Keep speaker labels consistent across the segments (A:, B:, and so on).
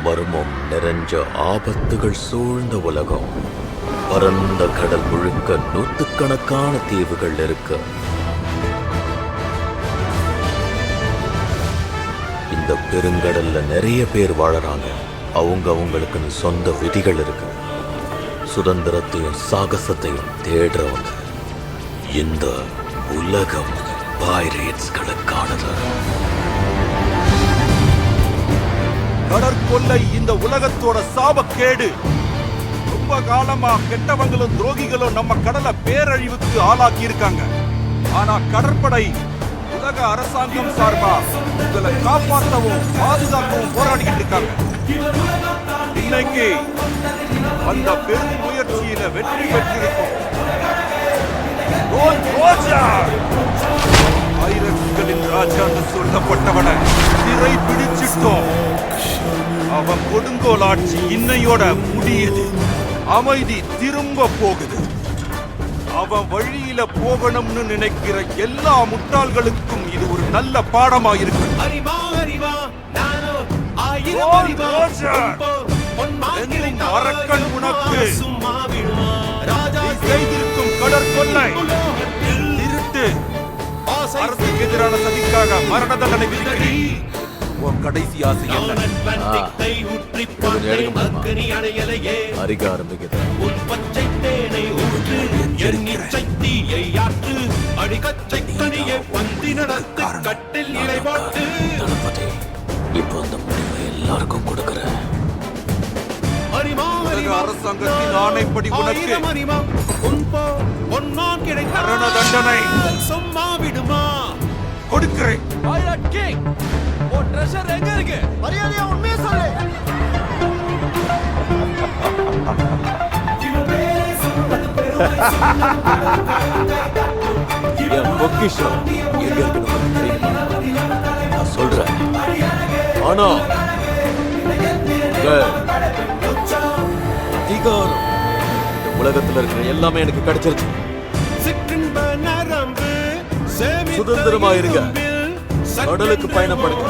A: மர்மம் நிறைஞ்ச ஆபத்துகள் சூழ்ந்த உலகம். பரந்த கடல் முழுக்க நூற்றுக்கணக்கான தீவுகள் இருக்கு. இந்த பெருங்கடல்ல நிறைய பேர் வாழறாங்க. அவங்களுக்குன்னு சொந்த விதிகள் இருக்கு. சுதந்திரத்தையும் சாகசத்தையும் தேடுறவங்க. இந்த உலகம் பைரேட்ஸ்களுக்கானது.
B: கடற்கொள்ளை இந்த உலகத்தோட சாபக்கேடு. ரொம்ப காலமா கெட்டவங்களும் துரோகிகளும் நம்ம கடலை பேரழிவுக்கு ஆளாக்கி இருக்காங்க. ஆனா கடற்படை உலக அரசாங்கம் சார்பா உங்களை காப்பாற்றவும் பாதுகாக்கவும் போராடிக்கிட்டு இருக்காங்க. இன்னைக்கு அந்த பெரும் முயற்சியில வெற்றி பெற்றிருக்கும் பைரட்ஸ்களின் ராஜான்னு சொல்லப்பட்டவனை சிறை பிடிச்சிட்டோம். அவன் கொடுங்கோல் ஆட்சி இன்னையோட முடியுது. அமைதி திரும்ப போகுது. அவன் வழியில போகணும்னு நினைக்கிற எல்லா முட்டாள்களுக்கும் இது ஒரு நல்ல பாடமா இருக்கு. அரக்கன் உனக்கு செய்திருக்கும் கடற்கொள்ளை, திருட்டு, அரசுக்கு எதிரான சதிக்காக மரண தண்டனை விதிக்கிறேன். உன் கடைசி ஆசை என்ன?
A: அறிக ஆரம்பிக்குது. இப்போ அந்த முடிவை எல்லாருக்கும் கொடுக்கிறேன்.
B: அரசாங்கத்தின் ஆணைப்படி உனக்கு மரண தண்டனை கொடுக்கிறேன்.
C: எங்க இருக்கு? மரியாதையா உண்மையை சொல்லு.
A: பொக்கிஷம் எங்க இருக்குன்னு நான் சொல்றேன். ஆனா அதிகாரம் இந்த உலகத்துல இருக்கிற எல்லாமே எனக்கு கிடைச்சிருச்சு. சுதந்திரமா இருங்க. கடலுக்கு பயணப்படுங்க.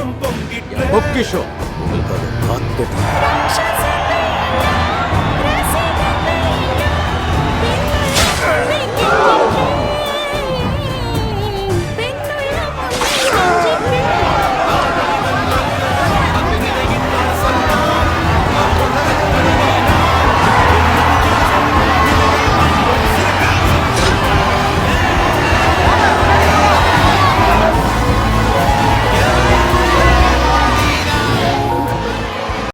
A: பொக்கிஷம் உங்களுக்காக காத்துட்டு